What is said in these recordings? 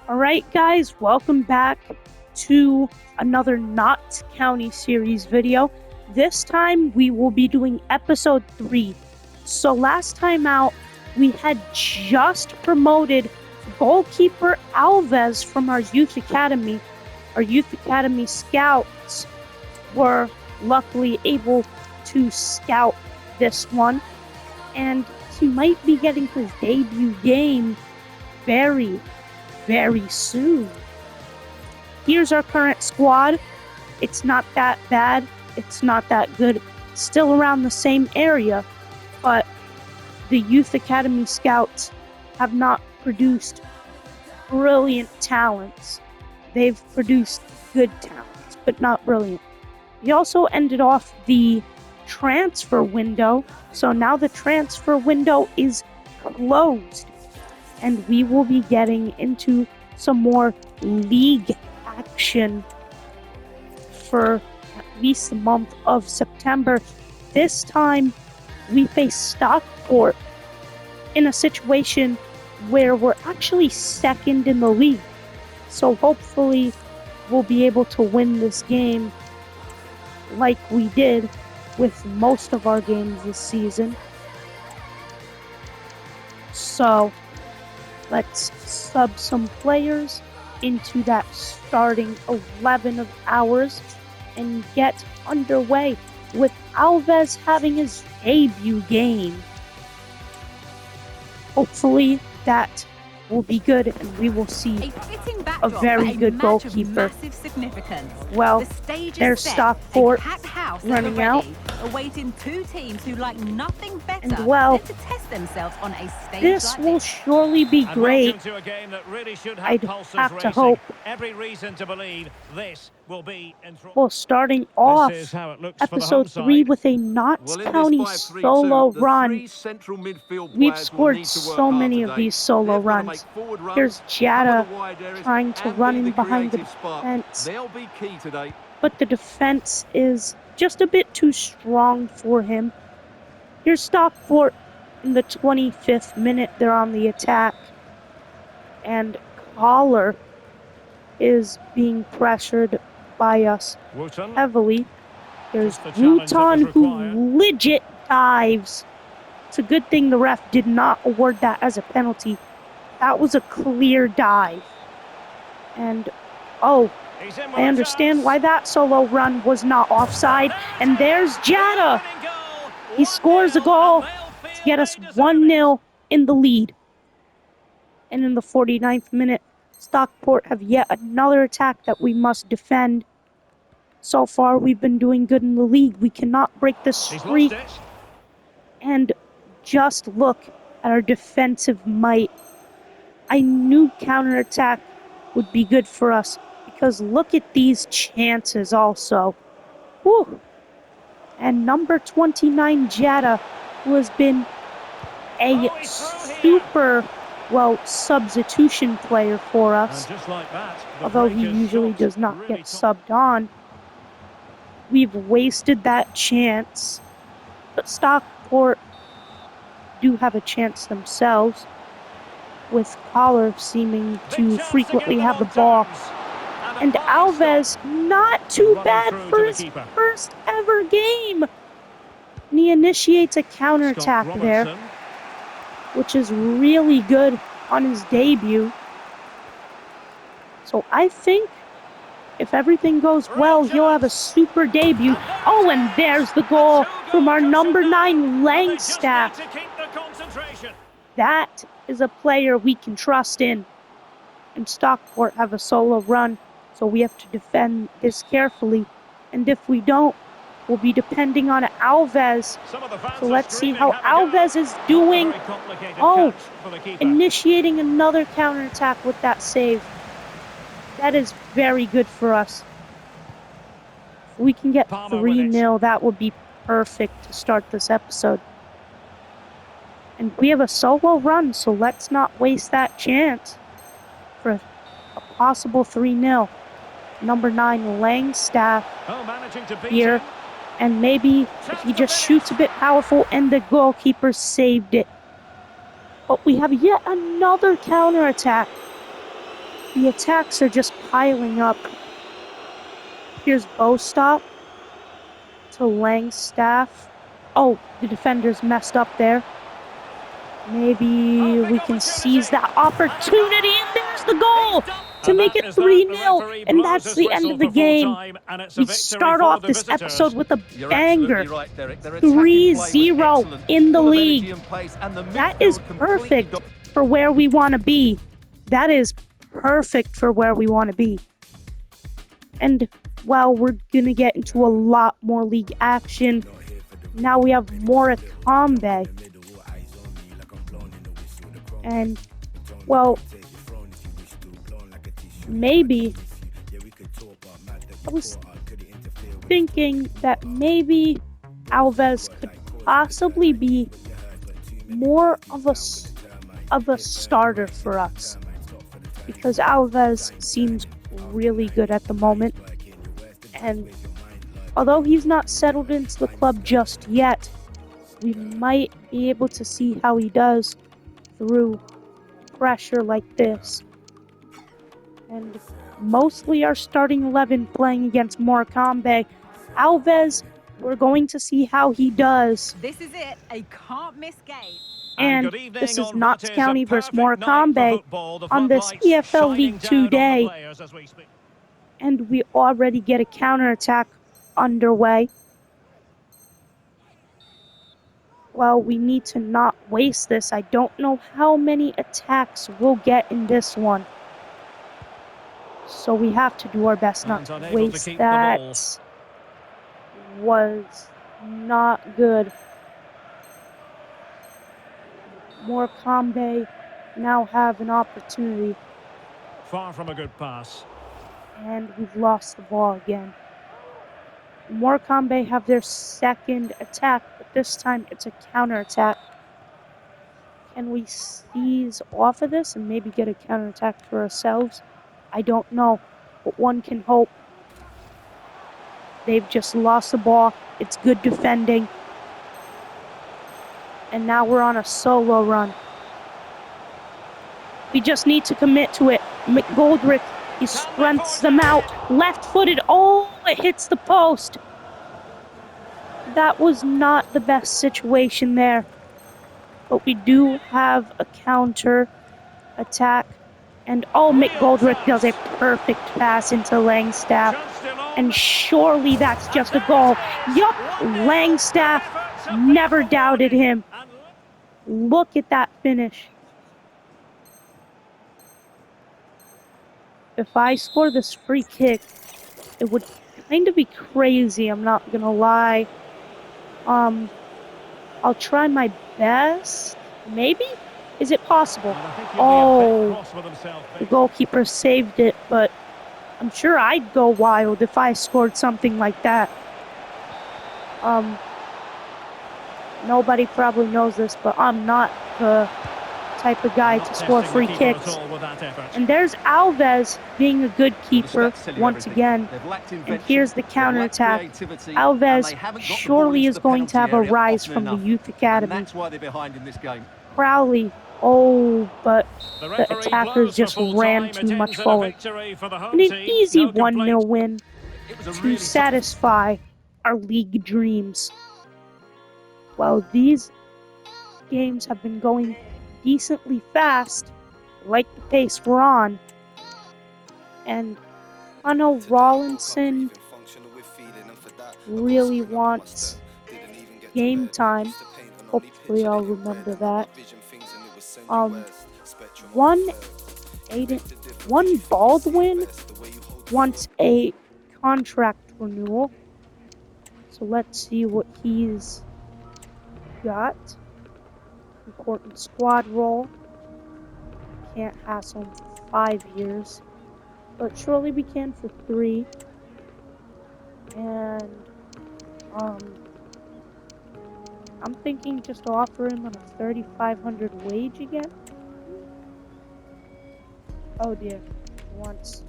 Alright guys, welcome back to another Not County series video. This time we will be doing episode 3. So last time out, we had just promoted goalkeeper Alves from our youth academy. Our youth academy scouts were luckily able to scout this one, and he might be getting his debut game very soon. Here's our current squad. It's not that bad. It's not that good. It's still around the same area, but the Youth Academy Scouts have not produced brilliant talents. They've produced good talents, but not brilliant. We also ended off the transfer window, so now the transfer window is closed. And we will be getting into some more league action for at least the month of September. This time, we face Stockport in a situation where we're actually second in the league. So hopefully, we'll be able to win this game like we did with most of our games this season. So let's sub some players into that starting 11 of ours and get underway with Alves having his debut game. Hopefully that will be good and we will see a very good goalkeeper. Well, there's Stockport running out. Awaiting two teams who like nothing better and well, than to test themselves on a stage this like will this. Surely be great. I'd have to hope. Every reason to believe this will be well, starting off episode 3 with a Notts County solo run. We've scored so many of these solo runs. Here's Jada trying to run in behind the defense, but the defense is just a bit too strong for him. Here's Stockport in the 25th minute. They're on the attack, and Collar is being pressured by us heavily. There's Wooton who legit dives. It's a good thing the ref did not award that as a penalty. That was a clear dive. And oh, I understand why that solo run was not offside. And there's Jada. He scores a goal to get us 1-0 in the lead. And in the 49th minute, Stockport have yet another attack that we must defend. So far, we've been doing good in the league. We cannot break the streak. And just look at our defensive might. I knew counterattack would be good for us, because look at these chances also. Whew. And number 29, Jada, who has been a super, substitution player for us, although he usually does not get subbed on. We've wasted that chance, but Stockport do have a chance themselves, with Collar seeming to frequently have the ball. And Alves, not too bad for his first ever game. And he initiates a counterattack there, which is really good on his debut. So I think if everything goes well, he'll have a super debut. Oh, and there's the goal from our number 9, Langstaff. That is a player we can trust in. And Stockport have a solo run, so we have to defend this carefully. And if we don't, we'll be depending on Alves. So let's see how Alves is doing. Oh, initiating another counterattack with that save. That is very good for us. If we can get 3-0, that would be perfect to start this episode. And we have a solo run, so let's not waste that chance for a possible 3-0. Number 9, Langstaff here. And maybe if he just shoots a bit powerful, and the goalkeeper saved it. But we have yet another counterattack. The attacks are just piling up. Here's Bostop to Langstaff. Oh, the defender's messed up there. Maybe we can seize that opportunity, and there's the goal to make it 3-0, and that's the end of the game. We start off this episode with a banger, 3-0 in the league. That is perfect for where we want to be. That is perfect for where we want to be. And, well, we're going to get into a lot more league action. Now we have Morecambe. And, well, maybe I was thinking that maybe Alves could possibly be more of a starter for us, because Alves seems really good at the moment, and although he's not settled into the club just yet, we might be able to see how he does through pressure like this. And mostly our starting 11 playing against Morecambe. Alves, we're going to see how he does. This is it, a can't-miss game. And this is Notts County versus Morecambe on this EFL League 2 day. And we already get a counterattack underway. Well, we need to not waste this. I don't know how many attacks we'll get in this one. So we have to do our best not to waste that. Was not good. Morecambe now have an opportunity. Far from a good pass. And we've lost the ball again. Morecambe have their second attack, but this time it's a counterattack. Can we seize off of this and maybe get a counterattack for ourselves? I don't know, but one can hope. They've just lost the ball. It's good defending. And now we're on a solo run. We just need to commit to it. McGoldrick, he sprints them out. Left-footed. Oh, it hits the post. That was not the best situation there. But we do have a counter attack. And oh, McGoldrick does a perfect pass into Langstaff. And surely that's just a goal. Yup, Langstaff never doubted him. Look at that finish. If I score this free kick, it would kind of be crazy, I'm not gonna lie. I'll try my best. Maybe? Is it possible? Oh, the goalkeeper saved it, but I'm sure I'd go wild if I scored something like that. Nobody probably knows this, but I'm not the type of guy to score free kicks. And there's Alves being a good keeper once again. And here's the counterattack. Alves surely is going to have a rise from the youth academy. Crowley, oh, but the attackers just ran too much forward. And an easy 1-0 win to satisfy our league dreams. Well, these games have been going decently fast, like the pace we're on. And I know Rawlinson really wants game time. Hopefully I'll remember that. One Baldwin wants a contract renewal. So let's see what he's got. Important squad role. Can't hassle him for 5 years. But surely we can for 3. And I'm thinking just to offer him on a 3,500 wage again. Oh dear. He wants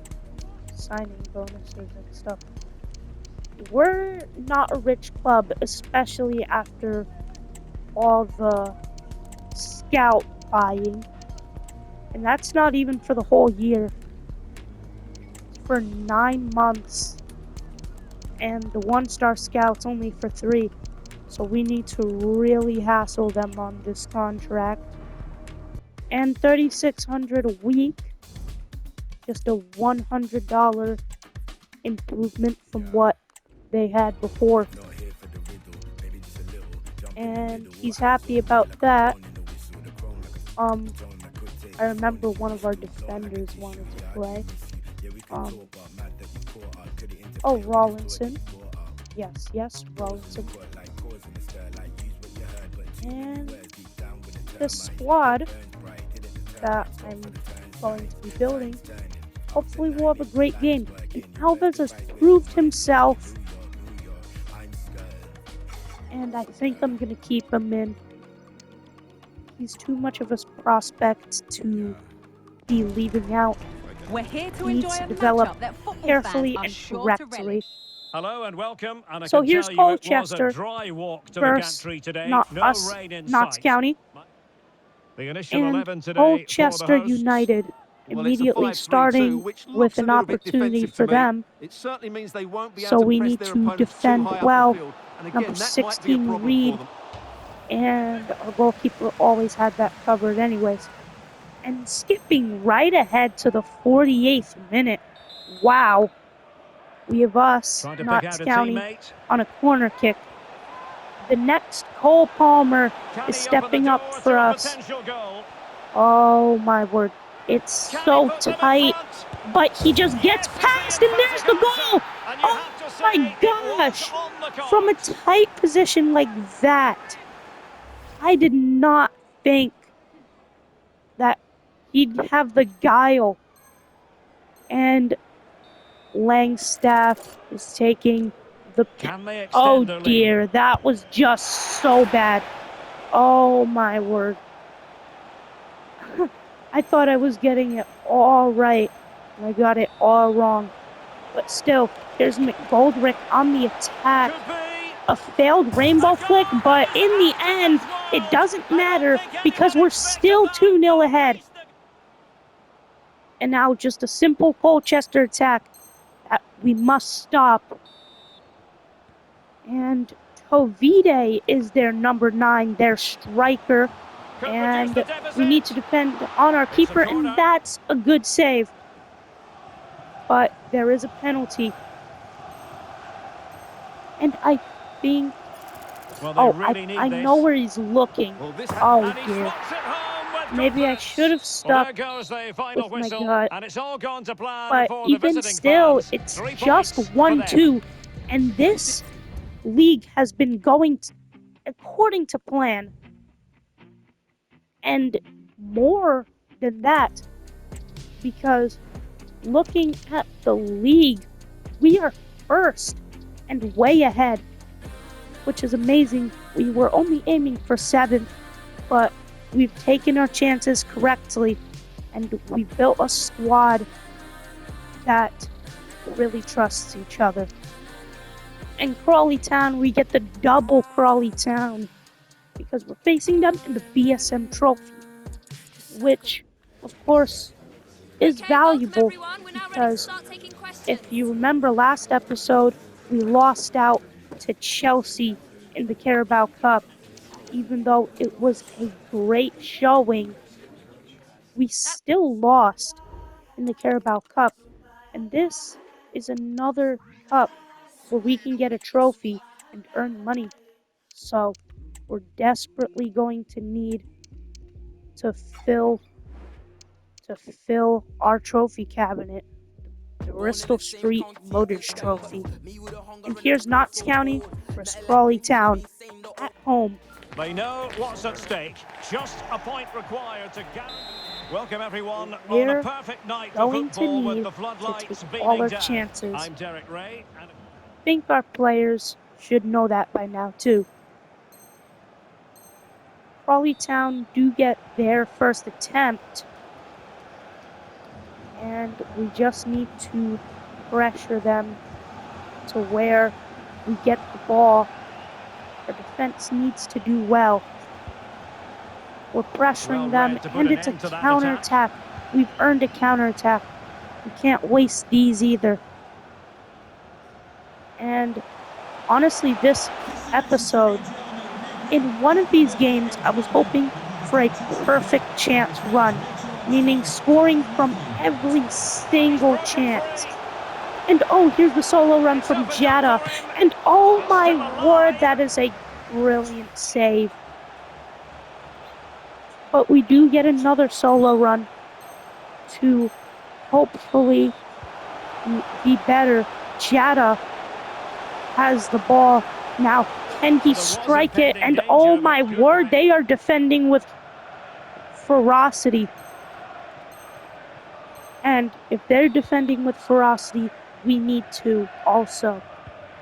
signing bonuses and stuff. We're not a rich club, especially after all the scout buying. And that's not even for the whole year. for 9 months, and the 1-star scout's only for 3. So we need to really hassle them on this contract. And $3,600 a week, just a $100 improvement from what they had before. And he's happy about that. I remember one of our defenders wanted to play. Rawlinson. Yes, Rawlinson. And the squad that I'm going to be building, hopefully we'll have a great game. And Alves has proved himself, and I think I'm going to keep him in. He's too much of a prospect to be leaving out. We're here to He enjoy needs to a develop matchup that football carefully fans are and sure to correctly. relish. Hello and welcome. And I So can here's tell you it was a Colchester dry walk to the versus gantry today. not No us, rain in Notts sight. County, The initial and 11 today for the Colchester hosts. United immediately starting with an opportunity for them. It certainly means they won't be So able to we press need their to opponents defend too high well. up the field. And again, Number that might be a 16 problem Reed, for them. and our goalkeeper always had that covered anyways. And skipping right ahead to the 48th minute. Wow. We have us, Trying to pick Notts out a County, teammate. on a corner kick. The next Cole Palmer Can is he open the stepping door up to for a us. potential goal? Oh my word. It's Can so he put them in tight, front? but he just gets Yes, is past, the and there's emphatic the answer. goal! And you Oh have to say my it was gosh! on the From a cards. tight position like that, I did not think that he'd have the guile. And Langstaff is taking the... Can they extend Oh their lead? dear, that was just so bad. Oh my word. I thought I was getting it all right, and I got it all wrong. But still, here's McGoldrick on the attack. Could be. A failed rainbow flick, but in the end, it doesn't matter because we're still 2-0 ahead. And now just a simple Colchester attack that we must stop. And Tovide is their number 9, their striker. And we need to defend on our keeper, and that's a good save. But there is a penalty. And I think... I know where he's looking. Oh dear. Maybe I should have stuck with my gut. And it's all gone to plan But for even the still, fans. it's 3 just points 1-2. And this league has been going according to plan. And more than that, because looking at the league, we are first and way ahead, which is amazing. We were only aiming for 7th, but we've taken our chances correctly, and we built a squad that really trusts each other. And Crawley Town, we get the double Crawley Town because we're facing them in the BSM Trophy, which, of course, is valuable because if you remember last episode, we lost out to Chelsea in the Carabao Cup. Even though it was a great showing, we still lost in the Carabao Cup. And this is another cup where we can get a trophy and earn money. So we're desperately going to need to fill our trophy cabinet, the Bristol Street Motors Trophy. And here's Notts County versus Crawley Town at home. They know what's at stake. Just a point required to gather. Welcome everyone on a perfect night for football with the floodlights beaming down. Chances. I'm Derek Ray. And I think our players should know that by now too. Crawley Town do get their first attempt, and we just need to pressure them to where we get the ball. Our defense needs to do well. We're pressuring them, and it's a counterattack. We've earned a counterattack. We can't waste these either. And honestly, this episode, in one of these games, I was hoping for a perfect chance run, meaning scoring from every single chance. And oh, here's the solo run from Jetta. And oh my word, that is a brilliant save. But we do get another solo run to hopefully be better. Jetta has the ball now. Can he strike it? And oh my word, they are defending with ferocity. And if they're defending with ferocity, we need to also.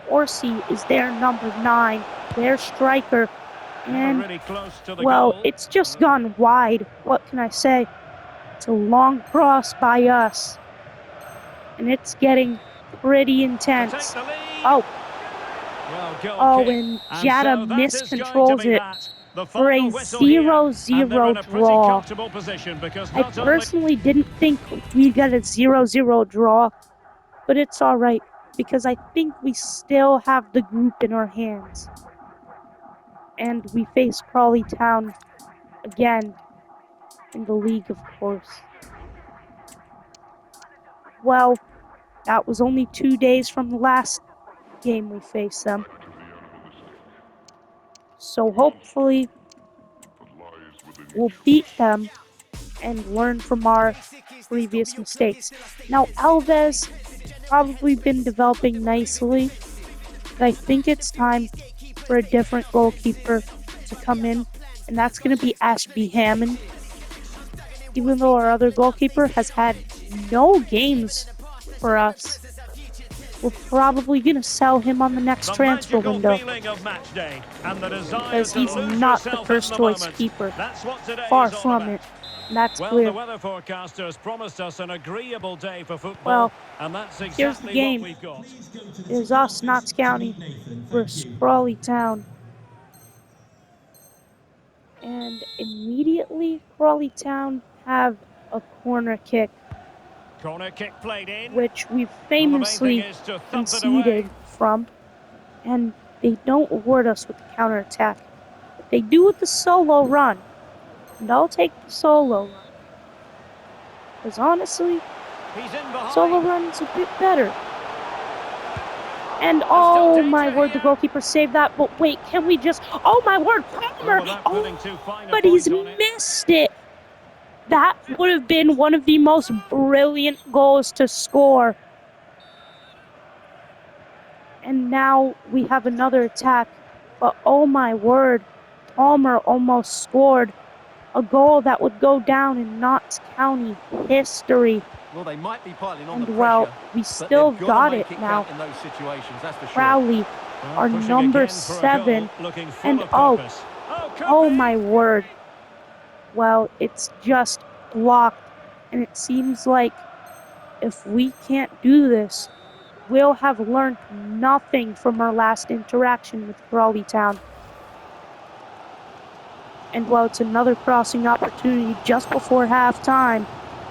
Orsi is their number 9, their striker. And, well, it's just gone wide. What can I say? It's a long cross by us. And it's getting pretty intense. Oh, and Jetta miscontrols it for a 0-0 draw. I personally didn't think we'd get a 0-0 draw, but it's alright, because I think we still have the group in our hands. And we face Crawley Town again in the league, of course. Well, that was only 2 days from the last game we faced them. So hopefully we'll beat them and learn from our previous mistakes. Now, Alves probably been developing nicely, but I think it's time for a different goalkeeper to come in, and that's going to be Ashby Hammond. Even though our other goalkeeper has had no games for us, we're probably going to sell him on the next transfer window, because he's not the first choice keeper. Far from it. And that's clear. The weather forecasters promised us an agreeable day for football. Well, and that's exactly here's the game. What we've got. It's us, Notts County, versus Crawley Town. And immediately, Crawley Town have a corner kick. Corner kick played in. Which we famously conceded from. And they don't award us with the counter-attack. But they do with the solo run. And I'll take the solo run. Because honestly, solo run's a bit better. And oh my word, the goalkeeper saved that. But wait, can we just... Oh my word, Palmer! Oh, but he's missed it. That would have been one of the most brilliant goals to score. And now we have another attack. But oh my word, Palmer almost scored a goal that would go down in Notts County history. Well, they might be piling on and the well, pressure, we still got it now. In those situations, that's for sure. Crowley, our number 7, and oh my word. Well, it's just blocked, and it seems like if we can't do this, we'll have learned nothing from our last interaction with Crawley Town. And well, it's another crossing opportunity just before halftime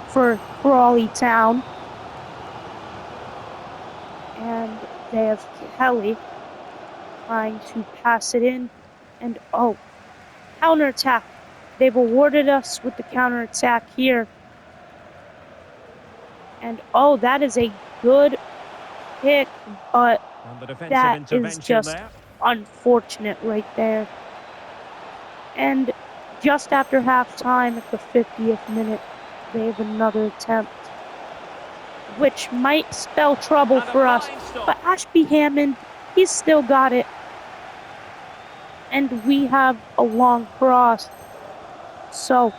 for Crawley Town. And they have Kelly trying to pass it in. And oh, counterattack. They've awarded us with the counterattack here. And oh, that is a good kick, but that is just unfortunate right there. And just after halftime at the 50th minute, they have another attempt, which might spell trouble for us. But Ashby Hammond, he's still got it. And we have a long cross. So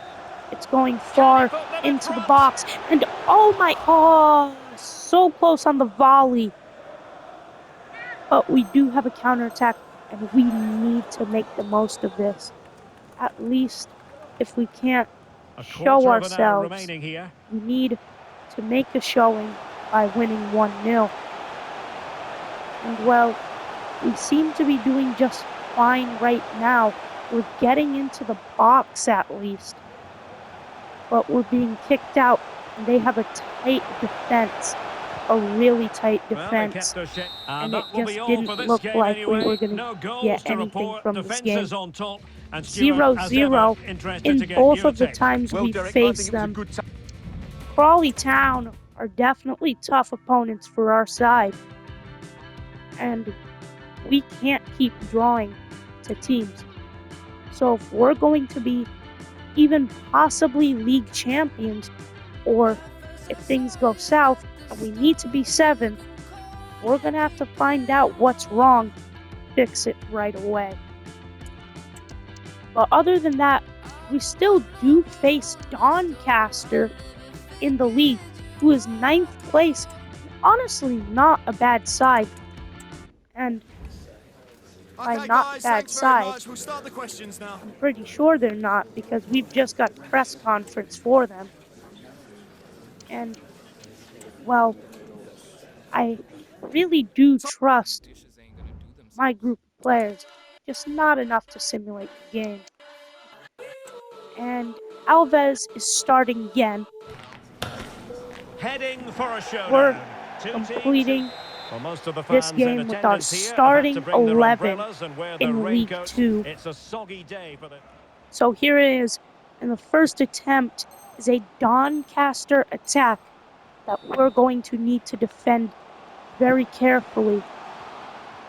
it's going far into the box. And oh, so close on the volley. But we do have a counterattack, and we need to make the most of this. At least if we can't show ourselves, we need to make a showing by winning 1-0. And well, we seem to be doing just fine right now. We're getting into the box at least. But we're being kicked out And they have a tight defense, a really tight Well, they defense. kept their shape. And it that will be just all didn't for this look game like we anyway. were going No to goals get to anything report. from this game. Defences on top. And Stuart, 0-0 interested in to get both your of the take. times Well, we Derek, I faced think it was a them. good Crawley Town are definitely tough opponents for our side. And we can't keep drawing to teams. So if we're going to be even possibly league champions, or if things go south and we need to be 7th, we're going to have to find out what's wrong, fix it right away. But other than that, we still do face Doncaster in the league, who is 9th place. Honestly, not a bad side. And by Okay, not guys, bad thanks very side, much. We'll start the questions now. I'm pretty sure they're not, because we've just got a press conference for them. And, well, I really do trust my group of players, just not enough to simulate the game. And Alves is starting again. Heading for a showdown. We're Two completing well, most of the this fans in game with our attendance here have had starting to bring their 11 umbrellas and wear their in League raincoats. 2. It's a soggy day for the... So here it is, and the first attempt is a Doncaster attack that we're going to need to defend very carefully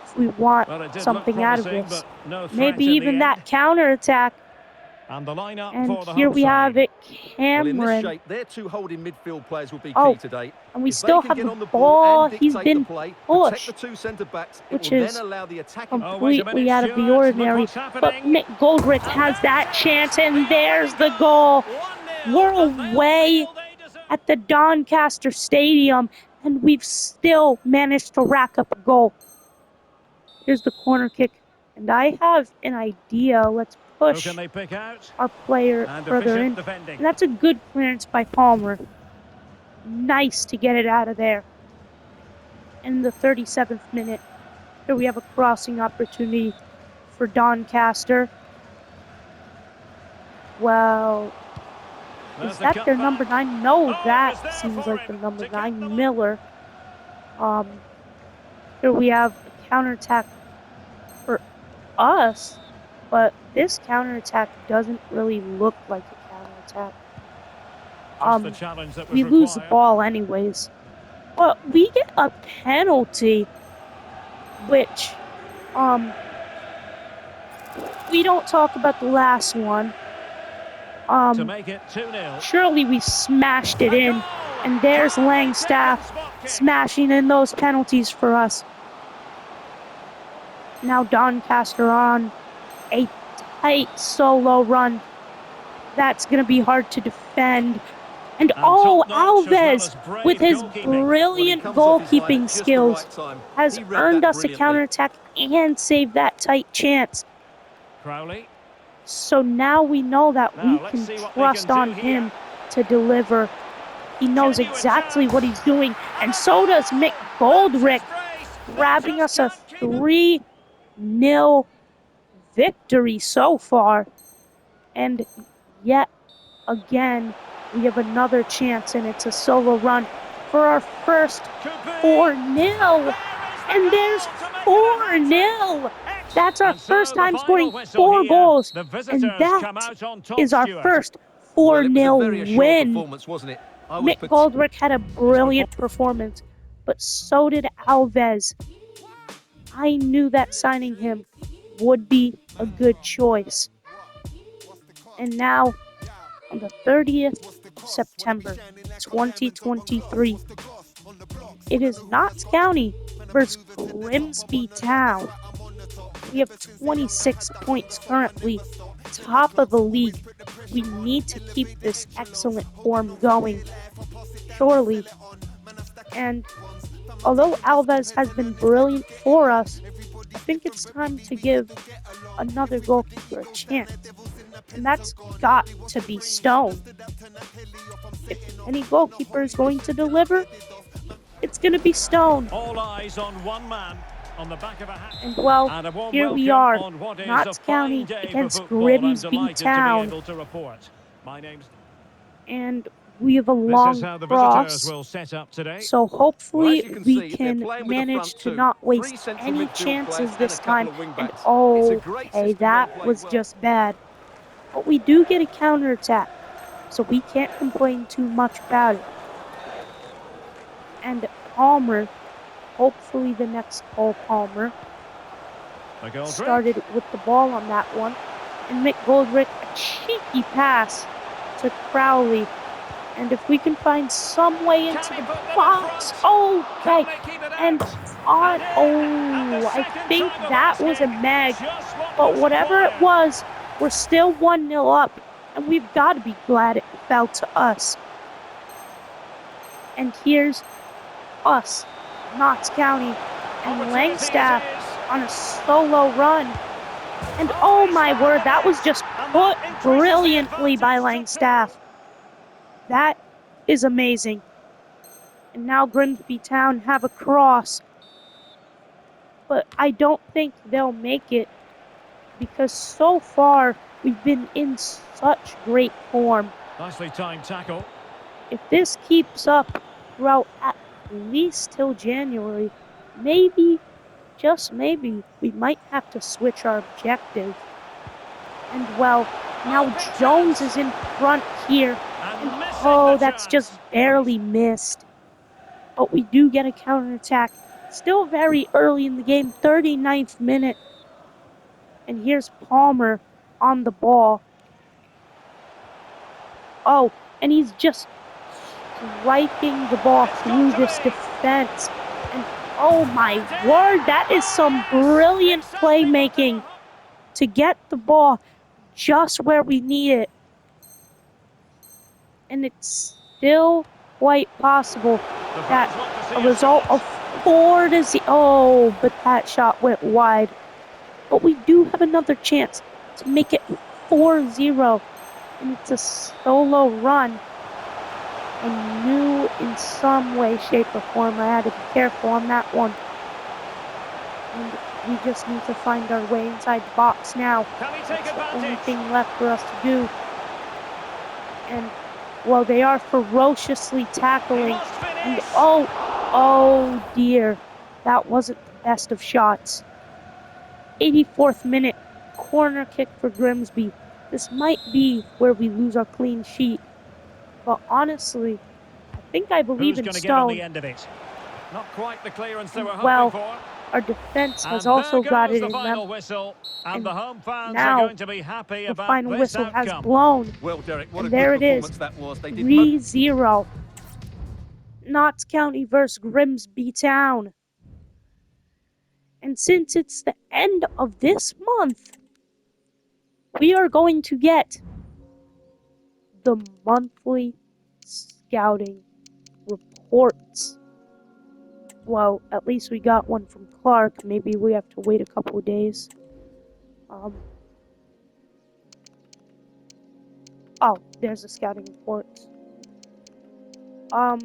if we want something out of this. No Maybe even that counter-attack. And the lineup And for the here home we have side. it, Well, in this Cameron. shape, their two holding midfield players will be Oh, key today. and we If still they can have get the on the ball. and He's dictate been the play, protect pushed, the two centre-backs, it which will is then allow the attacking... completely out of the ordinary. But Nick Goldrick has that chance, and there's the goal. We're away at the Doncaster Stadium, and we've still managed to rack up a goal. Here's the corner kick, and I have an idea. Let's push our player further in. And that's a good clearance by Palmer. Nice to get it out of there. In the 37th minute, here we have a crossing opportunity for Doncaster. Well, is that their number 9? No, that seems like the number 9, Miller. Here we have a counterattack for us, but this counterattack doesn't really look like a counterattack. We lose the ball anyways. But we get a penalty, which, we don't talk about the last one. To make it 2-0. Surely we smashed it in, and there's Langstaff smashing in those penalties for us. Now Doncaster on a tight solo run. That's going to be hard to defend. And Alves, with his brilliant goalkeeping skills, has earned us a counterattack and saved that tight chance. Crowley. So now we know that we can trust on him to deliver. He knows exactly what he's doing, and so does Mick Goldrick, grabbing us a 3-0 victory so far. And yet again, we have another chance, and it's a solo run for our first 4-0. And there's 4-0. That's our first time scoring 4 goals, and that is our first 4-0 win. Mick Goldrick had a brilliant performance, but so did Alves. I knew that signing him would be a good choice. And now, on the 30th of September, 2023, it is Notts County versus Grimsby Town. We have 26 points currently, top of the league. We need to keep this excellent form going, surely. And although Alves has been brilliant for us, I think it's time to give another goalkeeper a chance. And that's got to be Stone. If any goalkeeper is going to deliver, it's going to be Stone. All eyes on one man. On the back of a hat. And well, here we are, Notts County against Grimsby Town. My name's... And We have a This is long how the visitors cross, will set up today. so Well, hopefully as you can we see, they're can playing with the manage front to two. not Three waste central any midfield players chances and this a couple time. of wing And backs. It's a great okay, system when that played was well. just bad. But we do get a counterattack, so we can't complain too much about it. And Palmer, hopefully the next Cole Palmer, started with the ball on that one. And McGoldrick, a cheeky pass to Crowley. And if we can find some way into the box, okay. And I think that was a mag. But whatever it was, we're still 1-0 up. And we've got to be glad it fell to us. And here's us, Notts County, and Langstaff on a solo run. And oh my word, that was just put brilliantly by Langstaff. That is amazing. And now Grimsby Town have a cross. But I don't think they'll make it because so far we've been in such great form. Nicely timed tackle. If this keeps up throughout at least till January, maybe, just maybe, we might have to switch our objective. And well, now Jones is in front here. And oh, that's just barely missed. But we do get a counterattack. Still very early in the game, 39th minute. And here's Palmer on the ball. Oh, and he's just striking the ball through this defense. And oh my word, that is some brilliant playmaking to get the ball just where we need it. And it's still quite possible that a result of 4-0. Oh, but that shot went wide. But we do have another chance to make it 4-0. And it's a solo run. I knew in some way, shape, or form I had to be careful on that one. And we just need to find our way inside the box now. That's the only thing left for us to do. And, well, they are ferociously tackling. And, oh dear. That wasn't the best of shots. 84th minute, corner kick for Grimsby. This might be where we lose our clean sheet. But honestly, I think I believe in Stone. Get on the end of it? Not quite the clearance they were well, hoping for. Our defense has And also got it the in final them. whistle, and the home fans now, are going to be happy the about final this whistle outcome. has blown. Well, Derek, what and a there good it is, performance that was. They did 3-0. Notts County versus Grimsby Town. And since it's the end of this month, we are going to get the monthly scouting reports. Well, at least we got one from Clark. Maybe we have to wait a couple of days. Oh, there's a scouting report. I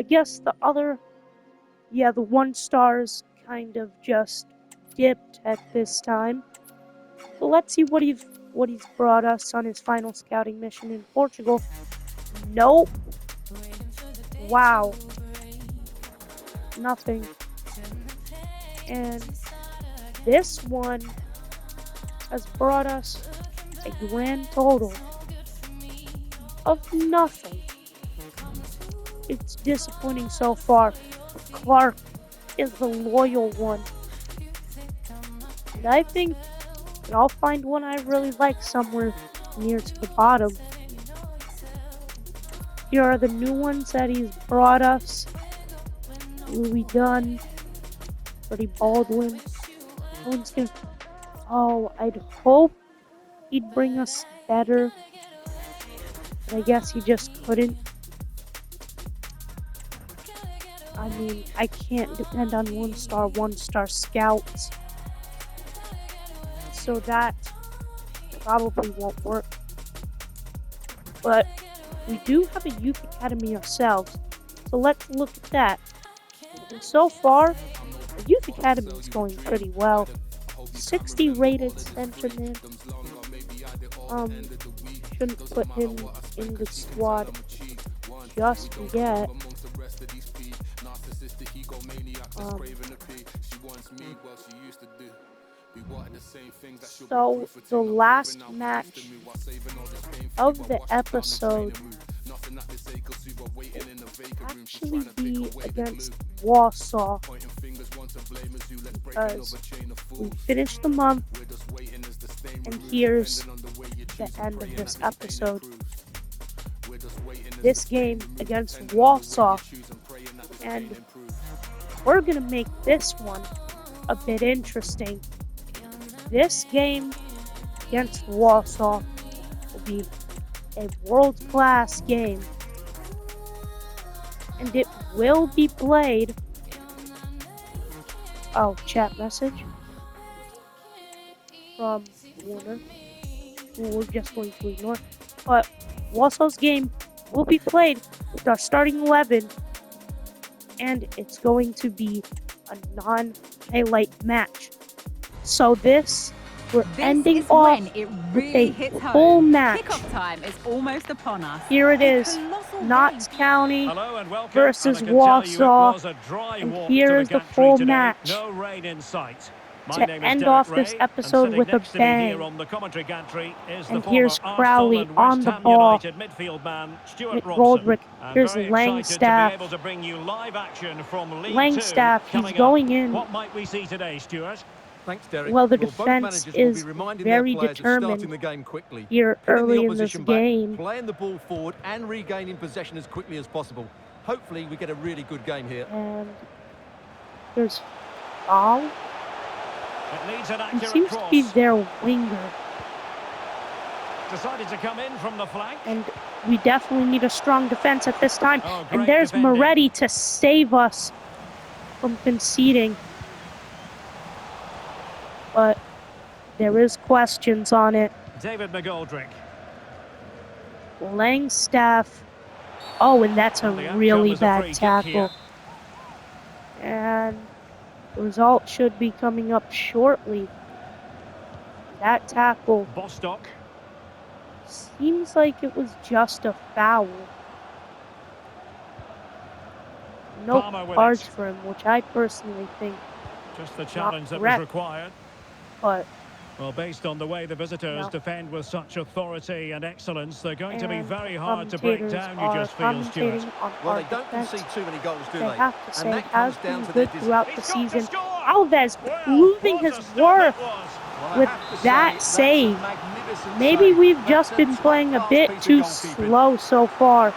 guess the 1 stars kind of just dipped at this time. So let's see what he's brought us on his final scouting mission in Portugal. Nope. Wow. Nothing. And this one has brought us a grand total of nothing. It's disappointing so far. Clark is the loyal one. And I think that I'll find one I really like somewhere near to the bottom. Here are the new ones that he's brought us. Louis Dunn, Freddie Baldwin. Oh, I'd hope he'd bring us better. But I guess he just couldn't. I mean, I can't depend on 1 star scouts. So that probably won't work. But we do have a youth academy ourselves. So let's look at that. And so far, the youth academy is going pretty well. 60 rated centerman. shouldn't put him in the squad just yet. So the last match of the episode will actually be against Warsaw, because we finished the month, and here's the end of this episode. This game against Warsaw, and we're gonna make this one a bit interesting. This game against Warsaw will be a world-class game, and it will be played. Oh, chat message from Warner, who we're just going to ignore. But Warsaw's game will be played with our starting 11, and it's going to be a non-highlight match. So we're ending off when it with really a hits full home. match. Kickoff time is almost upon us. Here it is, Colossal Notts game. County Hello and welcome. versus And I can tell you it Warsaw, was a dry and walk here's to the gantry full today. match No rain in sight. My to name is end Derek off this Ray, episode and with a next to me here bang. on the commentary gantry is the And former here's Arsenal Crowley and on West the Ham ball. United midfield man Stuart McGoldrick. Robson. I'm Here's very excited to be Langstaff. able to bring you live action from League Langstaff, 2 he's coming going up. in. What might we see today, Stuart? Thanks, Derek. Well, the both defense managers will is be reminding very their players determined of starting the game quickly, here pinning early the in this opposition back, game. playing the ball forward and regaining possession as quickly as possible. Hopefully we get a really good game here. And there's Foul. It needs an He accurate seems to cross. be their winger. Decided to come in from the flank. And we definitely need a strong defense at this time. Oh, And great there's defending. Moretti to save us from conceding. But there is questions on it. David McGoldrick. Langstaff. Oh, and that's a And the outcome really is a free bad kick tackle. here. And the result should be coming up shortly. That tackle Bostock. seems like it was just a foul. No Palmer with cards it. for him, which I personally think, Just the challenge that was correct. required. but Well, based on the way the visitors No. defend with such authority and excellence, they're going to be and very hard to break commentators down, you are just feel, Stuart. commentating on Well, our they don't defense. concede too many goals, do They they? have to say And it that has comes down been to their good throughout the He's got to season. score! Alves Well, proving what a his stop worth. it was. Well, I with have to that say, that's a save. magnificent Maybe save. we've That's just been top playing a class bit piece of too goalkeeping. slow so far.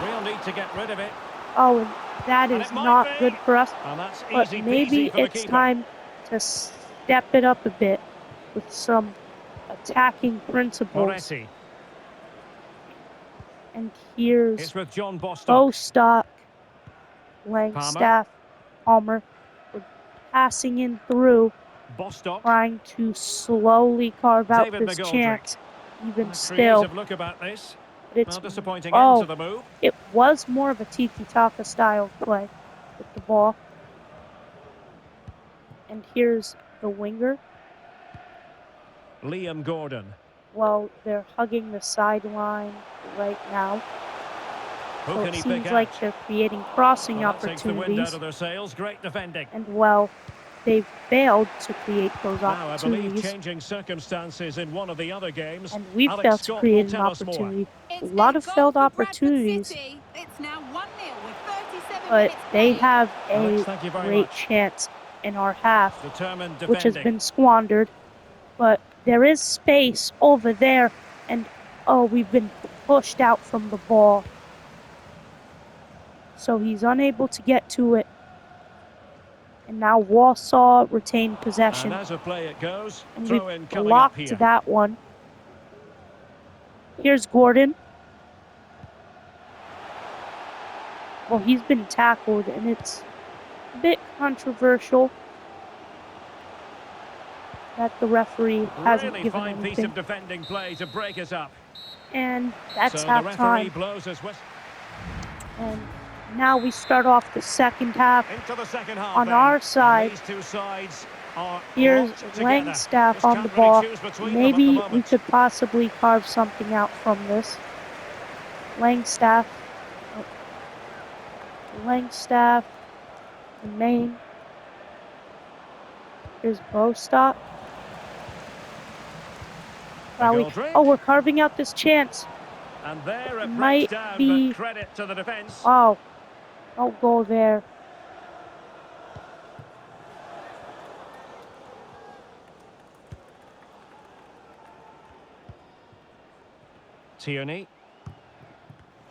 We'll need to get rid of it. Oh, and that And is it might not be. good for us. And that's But easy maybe peasy for the it's keeper. time to step it up a bit with some attacking principles. Moretti. And here's It's with John Bostock. Bostock, Langstaff, Palmer. We're passing in through, Bostock. trying to slowly carve out David this McGoldrick. chance. Even And a still, creative look about this. but it's Well, disappointing oh, end to the move. it was more of a tiki-taka style play with the ball. And here's the winger. Liam Gordon. Well, they're hugging the sideline right now. Who So can it he seems pick like out? they're creating crossing Well, that takes the wind out opportunities. of their sails. Great defending. And well, they failed to create those Now, I believe opportunities. changing circumstances in one of the other games. And we've Alex failed to Scott will create an tell us more. opportunity. It's A lot a of goal failed for Bradford opportunities, City. It's now 1-0 with 37 but minutes they played. have Alex, a thank you very great much. chance in our half, Determined defending. which has been squandered. But there is space over there, and oh, we've been pushed out from the ball. So he's unable to get to it. And now Warsaw retained possession. And as a play it goes, And throw we in coming up blocked here. that one. Here's Gordon. Well, he's been tackled, and it's a bit controversial that the referee hasn't Really given fine piece anything. of defending play to break us up. And that's So the referee halftime. blows us whistle. And now we start off the second half. Into the second half On then. our And side, these two sides are Here's locked together. Langstaff Just on can't the really ball. choose between them at the Maybe we moment. could possibly carve something out from this. Langstaff. Oh. Langstaff. The main. Here's Bostock. McGoldrick. Oh, we're carving out this chance. And there it breaks Might down, be. but credit to the defence. Oh, don't go there. Tierney.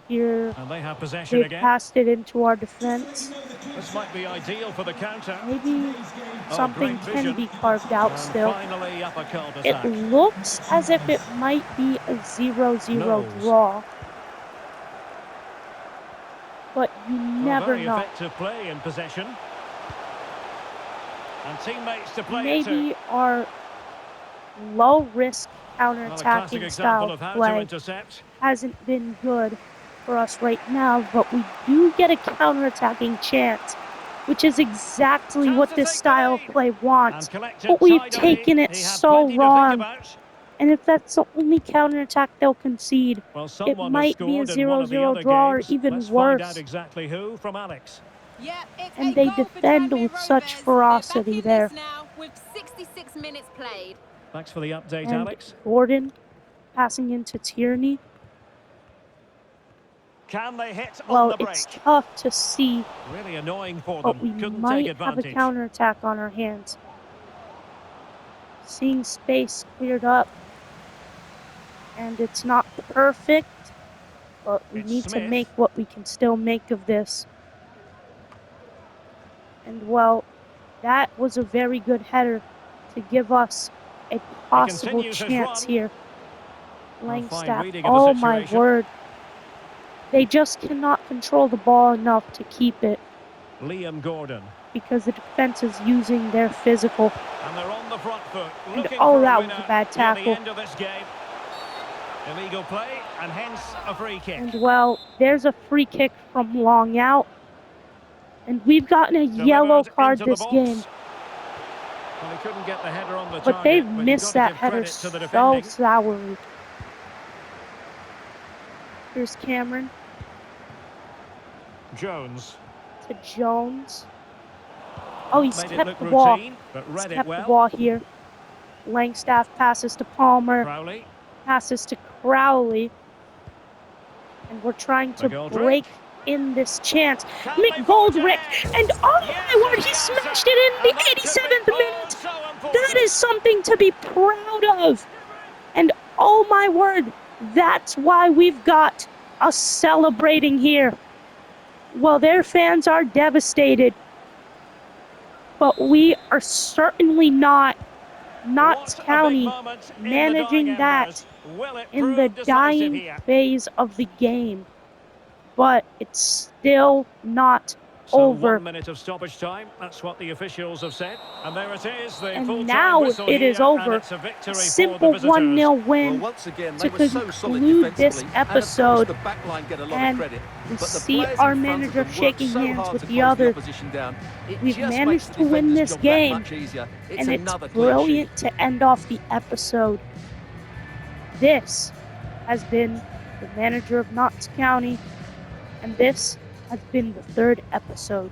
Here, And they have possession they again. passed it into our defense. This might be ideal for the counter. Maybe something great can vision. be carved out And still. finally up a It cul-de-sac. looks as if it might be a 0-0 Knowles. draw. But you never Very know. effective play in possession. And teammates to play it to. Maybe our low-risk Well, a classic counter-attacking example style of how to play intercept. hasn't been good for us right now, but we do get a counter-attacking chance, which is exactly Chance what to this take the style of lead. play wants. And collect it But we've tidily. taken it He had so plenty to think wrong. about. And if that's the only counterattack they'll concede, Well, it someone has might be a scored in one of the 0-0 other draw or games. even Let's find out worse. exactly who from Alex. Yeah, it's And a they goal for defend Tranmere with such Rovers. ferocity They're back in there. this now with 66 minutes played. Thanks for the update, And Alex. Gordon passing into Tierney. Can they hit on Well, the break? it's tough to see, Really annoying for but them. we Couldn't take might have a advantage. counterattack on our hands. Seeing space cleared up. And it's not perfect, but we It's need to Smith. make what we can still make of this. And well, that was a very good header to give us a possible continues his chance run. here. Well, fine Langstaff, reading of the oh my situation. word. They just cannot control the ball enough to keep it Liam Gordon. because the defense is using their physical. And they're on the front foot. And Looking oh, for a that was winner a bad near tackle. the end of this game. Illegal play and hence a free kick. And well, there's a free kick from long out. And we've gotten a yellow Delivered card into the this box. game. Well, he couldn't get the header on the But target, they've but you've missed got to that give header credit to the so defending. sourly. Here's Cameron Jones. to Jones. Oh, he's Made it kept look the ball. routine, but He's read it kept the well. ball here. Langstaff passes to Palmer. Crowley. Passes to Crowley. And we're trying to McGoldrick. break in this chance. Can they forge McGoldrick. ahead? And oh Yes, my word, is he the smashed answer. it in And the that could be 87th minute. so important. That is something to be proud of. And oh my word, that's why we've got us celebrating here. Well, their fans are devastated. But we are certainly not Notts What a big County moment in the managing dying that embers. Will it in the prove decisive dying here? phase of the game. But it's still not So over. 1 minute of stoppage time. That's what the officials have said. And there it is, the And full-time now whistle it is here, over. and it's a victory A for the simple visitors. 1-0 win Well, once again, to they were so solid conclude this defensively, episode. and of course the backline get a lot And of credit. we But the see players our in front of manager them worked shaking so hands hard with to the close other. opposition down. It We've just managed makes the to win defenders' this job game, that much easier. It's and it's another clean sheet. brilliant to end off the episode. This has been the manager of Notts County, and this has been the 3rd episode.